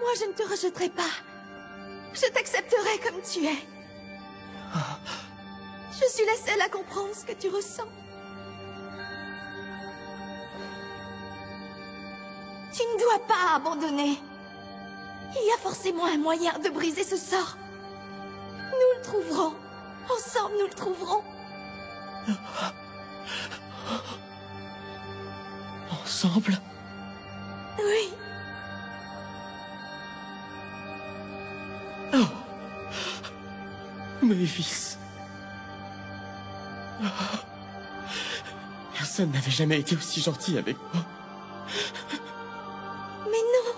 Moi, je ne te rejetterai pas. Je t'accepterai comme tu es. Je suis la seule à comprendre ce que tu ressens. Tu ne dois pas abandonner. Il y a forcément un moyen de briser ce sort. Nous le trouverons. Ensemble, nous le trouverons. Ensemble? Oui. Oh. Maëvis. Oh. Personne n'avait jamais été aussi gentil avec moi. Mais non.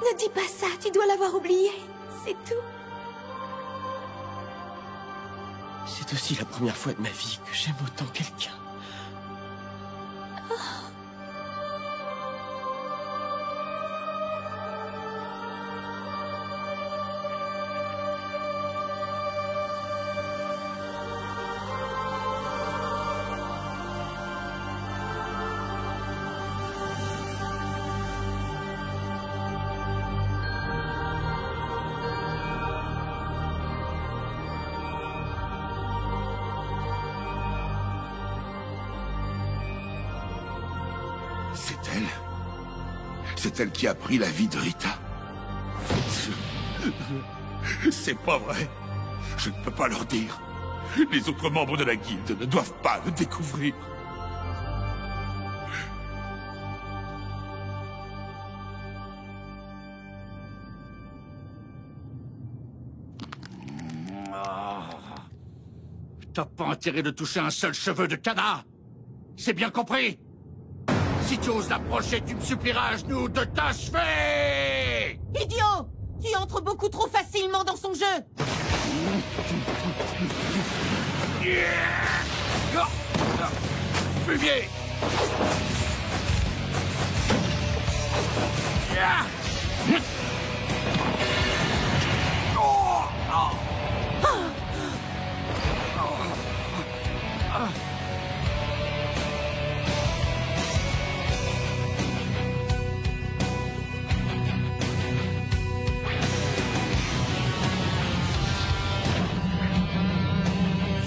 Ne dis pas ça, tu dois l'avoir oublié. C'est tout. C'est aussi la première fois de ma vie que j'aime autant quelqu'un. C'est elle qui a pris la vie de Rita. C'est pas vrai. Je ne peux pas leur dire. Les autres membres de la guilde ne doivent pas le découvrir. T'as pas intérêt de toucher un seul cheveu de canard. C'est bien compris? Si tu oses l'approcher, tu me supplieras à genoux de t'achever! Idiot! Tu entres beaucoup trop facilement dans son jeu! Fumier!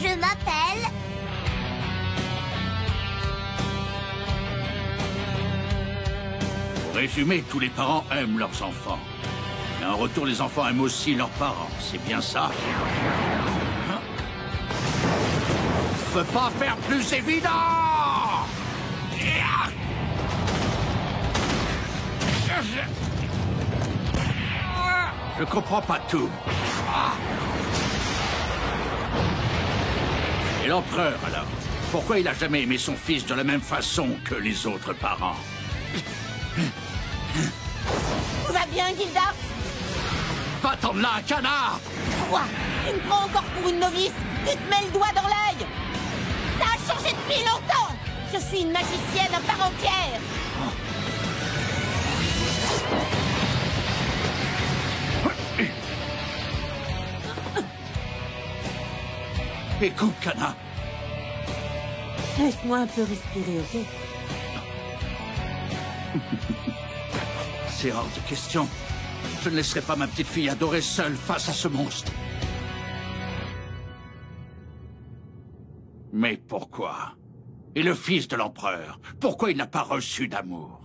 Je m'appelle... Pour résumer, tous les parents aiment leurs enfants. Mais en retour, les enfants aiment aussi leurs parents. C'est bien ça? Je peux pas faire plus évident! Je comprends pas tout. Et l'empereur, alors? Pourquoi il a jamais aimé son fils de la même façon que les autres parents? Tout va bien, Gilda? Va-t'en de là, canard! Quoi? Tu me prends encore pour une novice? Tu te mets le doigt dans l'œil? Ça a changé depuis longtemps! Je suis une magicienne à part entière! Écoute, canard. Laisse-moi un peu respirer, ok? C'est hors de question. Je ne laisserai pas ma petite fille adorée seule face à ce monstre. Mais pourquoi? Et le fils de l'empereur, pourquoi il n'a pas reçu d'amour?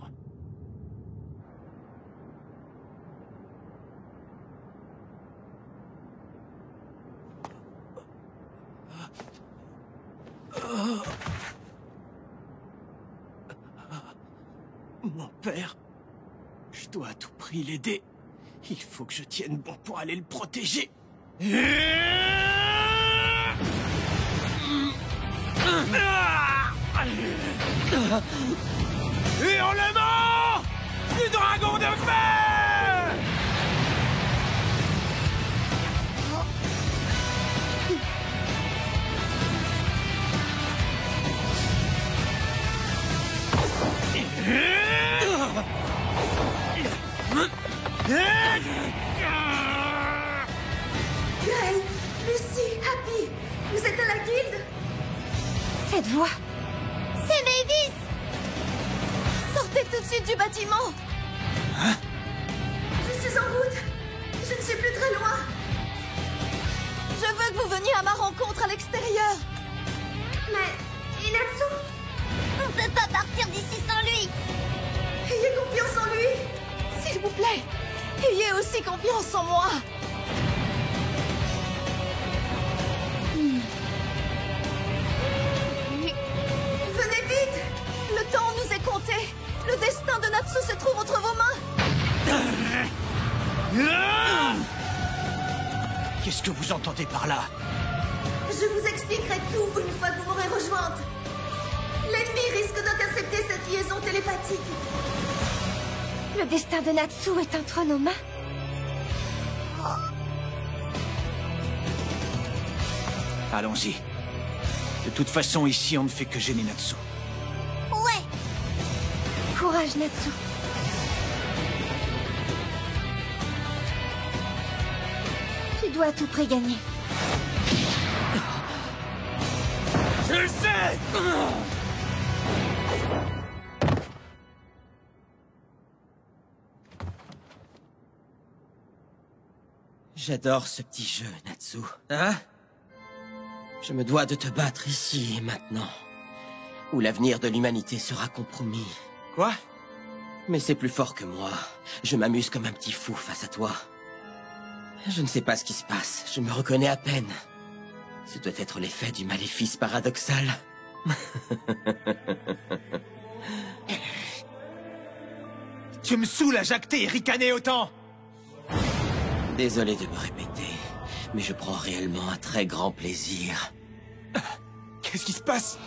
Mon père, je dois à tout prix l'aider. Il faut que je tienne bon pour aller le protéger. Et enlèvement du dragon de fer! Gaël, Lucie, Happy, vous êtes à la guilde? Cette voix, c'est Maëvis! Sortez tout de suite du bâtiment! Je ne suis plus très loin. Je veux que vous veniez à ma rencontre à l'extérieur. Mais... Inatsu... On peut pas partir d'ici sans lui. Ayez confiance en lui. S'il vous plaît, ayez aussi confiance en moi. Venez vite. Le temps nous est compté. Le destin de Natsu se trouve entre vos mains. Qu'est-ce que vous entendez par là? Je vous expliquerai tout une fois que vous m'aurez rejointe. L'ennemi risque d'intercepter cette liaison télépathique. Le destin de Natsu est entre nos mains. Allons-y. De toute façon, ici, on ne fait que gêner Natsu. Ouais. Courage, Natsu. Tu dois à tout prix gagner. Je le sais! J'adore ce petit jeu, Natsu. Hein? Je me dois de te battre ici et maintenant, où l'avenir de l'humanité sera compromis. Quoi? Mais c'est plus fort que moi. Je m'amuse comme un petit fou face à toi. Je ne sais pas ce qui se passe, je me reconnais à peine. Ce doit être l'effet du maléfice paradoxal. Tu me saoules à jacter et ricaner autant! Désolé de me répéter, mais je prends réellement un très grand plaisir. Qu'est-ce qui se passe?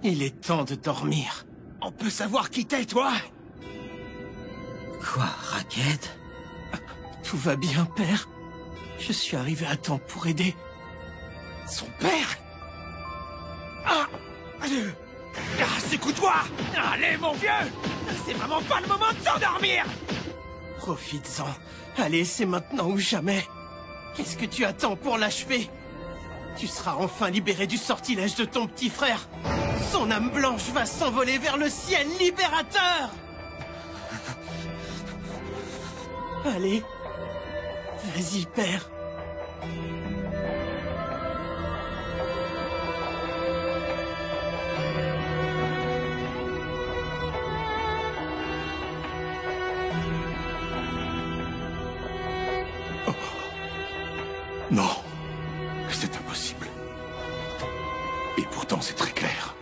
Il est temps de dormir. On peut savoir qui t'es, toi? Quoi, Raquette? Tout va bien, père. Je suis arrivé à temps pour aider son père. Secoue-toi! Allez, mon vieux! C'est vraiment pas le moment de s'endormir! Profites-en. Allez, c'est maintenant ou jamais. Qu'est-ce que tu attends pour l'achever? Tu seras enfin libéré du sortilège de ton petit frère. Son âme blanche va s'envoler vers le ciel libérateur! Allez. Vas-y, père. Non, c'est impossible. Et pourtant, c'est très clair.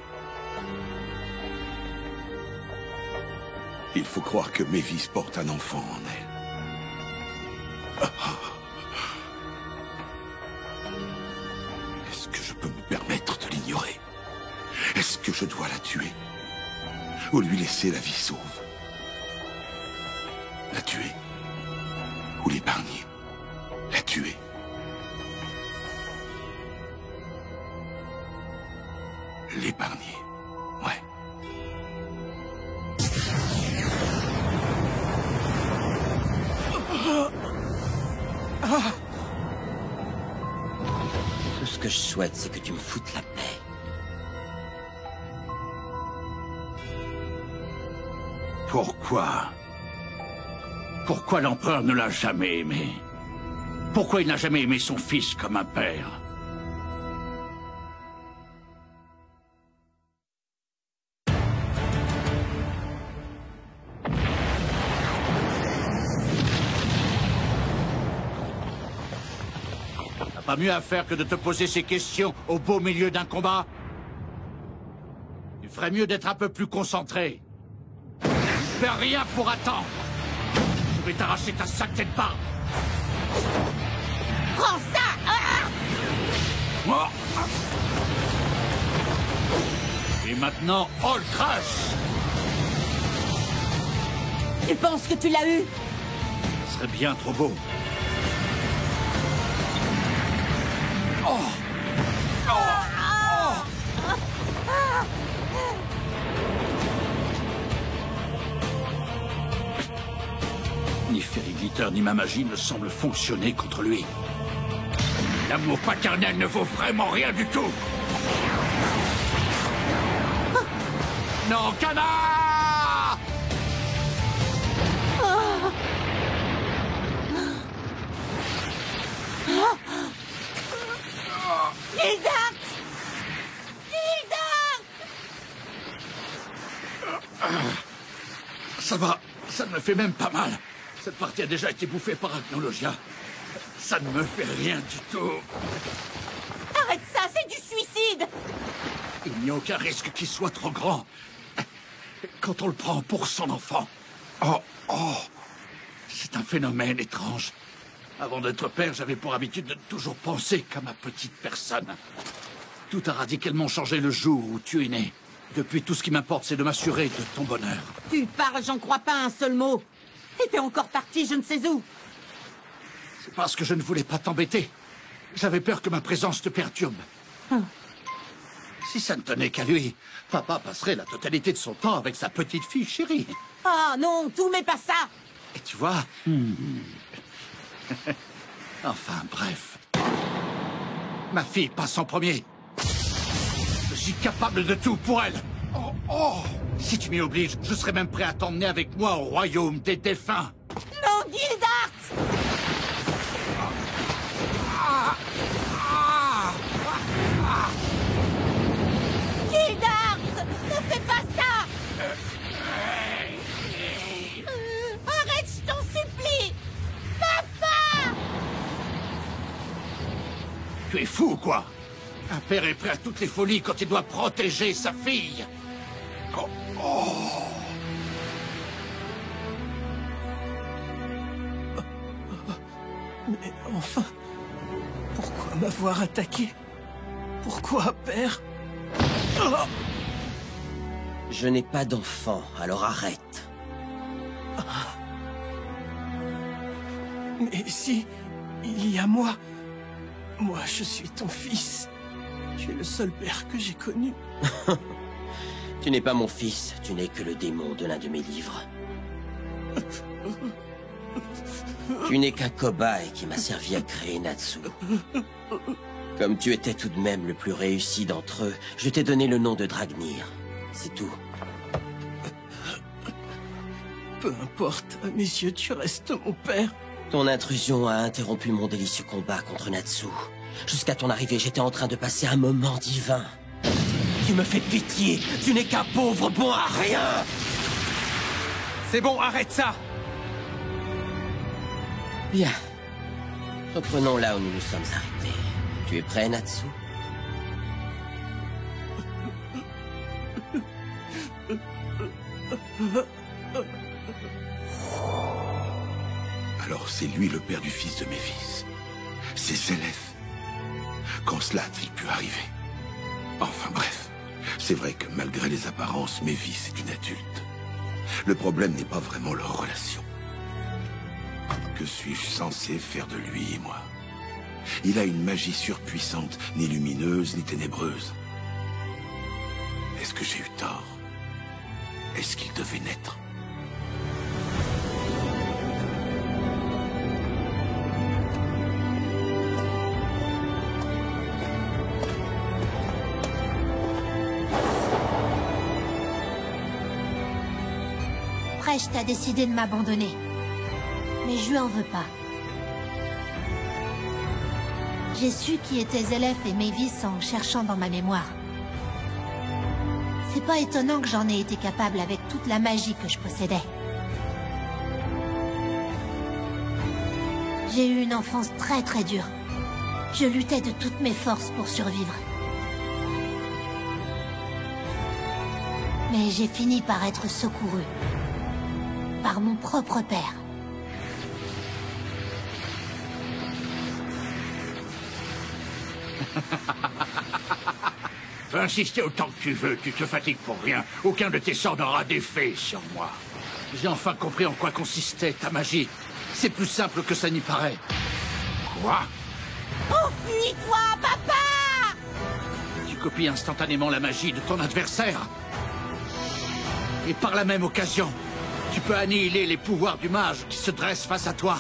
Il faut croire que Mévis porte un enfant en elle. Est-ce que je peux me permettre de l'ignorer? Est-ce que je dois la tuer? Ou lui laisser la vie sauve? La tuer? Ou l'épargner? La tuer? L'épargner, ouais. Tout ce que je souhaite, c'est que tu me foutes la paix. Pourquoi? Pourquoi l'empereur ne l'a jamais aimé? Pourquoi il n'a jamais aimé son fils comme un père? Pas mieux à faire que de te poser ces questions au beau milieu d'un combat? Tu ferais mieux d'être un peu plus concentré. Fais rien pour attendre. Je vais t'arracher ta sacrée de barbe. Prends ça! Oh. Et maintenant, All Crush! Tu penses que tu l'as eu? Ce serait bien trop beau. Oh. Ni Fairy Glitter ni ma magie ne semblent fonctionner contre lui. L'amour paternel ne vaut vraiment rien du tout. Non, Kana! Gildarts! Ça va, ça ne me fait même pas mal. Cette partie a déjà été bouffée par Agnologia. Ça ne me fait rien du tout. Arrête ça, c'est du suicide! Il n'y a aucun risque qu'il soit trop grand. Quand on le prend pour son enfant. Oh, c'est un phénomène étrange. Avant d'être père, j'avais pour habitude de toujours penser qu'à ma petite personne. Tout a radicalement changé le jour où tu es né. Depuis, tout ce qui m'importe, c'est de m'assurer de ton bonheur. Tu parles, j'en crois pas un seul mot. T'étais encore parti, je ne sais où. C'est parce que je ne voulais pas t'embêter. J'avais peur que ma présence te perturbe. Si ça ne tenait qu'à lui, papa passerait la totalité de son temps avec sa petite fille chérie. Ah non, tout mais pas ça. Et tu vois... Enfin, bref. Ma fille passe en premier. Je suis capable de tout pour elle. Si tu m'y obliges, je serai même prêt à t'emmener avec moi au royaume des défunts. Non, Gildarts! Gildarts! Ne fais pas ça! Arrête, je t'en supplie! Papa! Tu es fou ou quoi? Un père est prêt à toutes les folies quand il doit protéger sa fille. Mais enfin, pourquoi m'avoir attaqué? Pourquoi, père? Je n'ai pas d'enfant, alors arrête. Mais si, il y a moi. Moi, je suis ton fils. Tu es le seul père que j'ai connu. Tu n'es pas mon fils, tu n'es que le démon de l'un de mes livres. Tu n'es qu'un cobaye qui m'a servi à créer Natsu. Comme tu étais tout de même le plus réussi d'entre eux, je t'ai donné le nom de Dragnir. C'est tout. Peu importe, à mes yeux, tu restes mon père. Ton intrusion a interrompu mon délicieux combat contre Natsu. Jusqu'à ton arrivée, j'étais en train de passer un moment divin. Tu me fais pitié, tu n'es qu'un pauvre bon à rien. C'est bon, arrête ça. Bien. Reprenons là où nous nous sommes arrêtés. Tu es prêt, Natsu? Alors c'est lui le père du fils de Méphis. C'est Zéleth. Quand cela a-t-il pu arriver? Enfin bref, c'est vrai que malgré les apparences, Méphis est une adulte. Le problème n'est pas vraiment leur relation. Que suis-je censé faire de lui et moi? Il a une magie surpuissante, ni lumineuse ni ténébreuse. Est-ce que j'ai eu tort? Est-ce qu'il devait naître? Precht a décidé de m'abandonner. Mais je lui en veux pas. J'ai su qui étaient Zéleth et Mévis en cherchant dans ma mémoire. C'est pas étonnant que j'en ai été capable avec toute la magie que je possédais. J'ai eu une enfance très très dure. Je luttais de toutes mes forces pour survivre. Mais j'ai fini par être secouru. Par mon propre père. Insister autant que tu veux, tu te fatigues pour rien. Aucun de tes sorts n'aura d'effet sur moi. J'ai enfin compris en quoi consistait ta magie. C'est plus simple que ça n'y paraît. Quoi? Enfuis-toi, papa! Tu copies instantanément la magie de ton adversaire. Et par la même occasion, tu peux annihiler les pouvoirs du mage qui se dresse face à toi.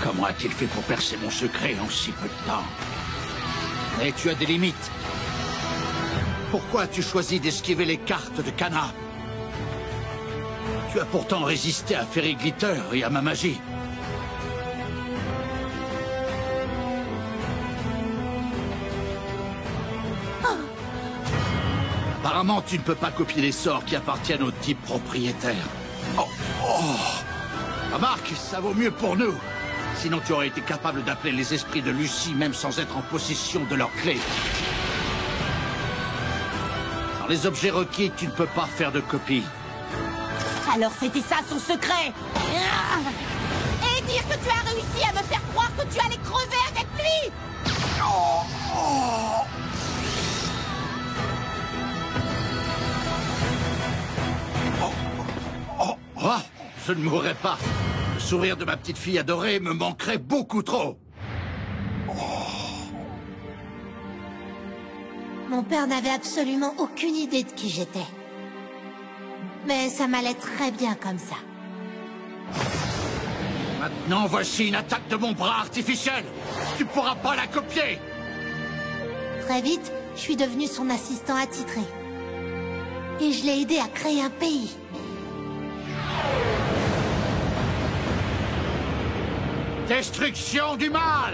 Comment a-t-il fait pour percer mon secret en si peu de temps? Mais tu as des limites. Pourquoi as-tu choisi d'esquiver les cartes de Kana? Tu as pourtant résisté à Fairy Glitter et à ma magie. Apparemment, tu ne peux pas copier les sorts qui appartiennent au type propriétaire. Remarque, ça vaut mieux pour nous. Sinon, tu aurais été capable d'appeler les esprits de Lucie, même sans être en possession de leurs clés. Sans les objets requis, tu ne peux pas faire de copie. Alors c'était ça son secret. Et dire que tu as réussi à me faire croire que tu allais crever avec lui. Oh, je ne mourrai pas. Le sourire de ma petite fille adorée me manquerait beaucoup trop. Mon père n'avait absolument aucune idée de qui j'étais. Mais ça m'allait très bien comme ça. Maintenant, voici une attaque de mon bras artificiel. Tu pourras pas la copier. Très vite, je suis devenu son assistant attitré. Et je l'ai aidé à créer un pays. Destruction du mal!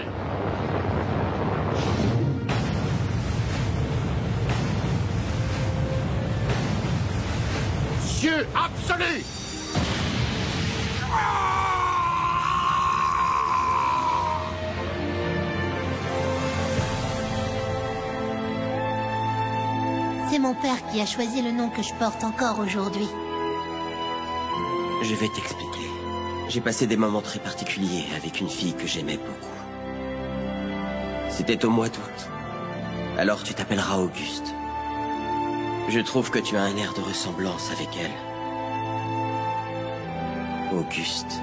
Cieux absolu! C'est mon père qui a choisi le nom que je porte encore aujourd'hui. Je vais t'expliquer. J'ai passé des moments très particuliers avec une fille que j'aimais beaucoup. C'était au mois d'août. Alors tu t'appelleras Auguste. Je trouve que tu as un air de ressemblance avec elle. Auguste.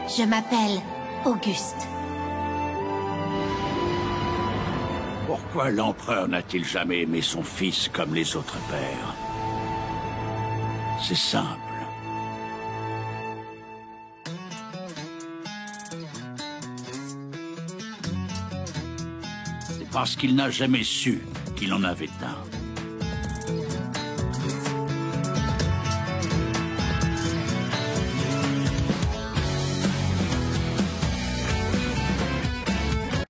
Je m'appelle Auguste. Pourquoi l'empereur n'a-t-il jamais aimé son fils comme les autres pères? C'est simple. C'est parce qu'il n'a jamais su qu'il en avait un.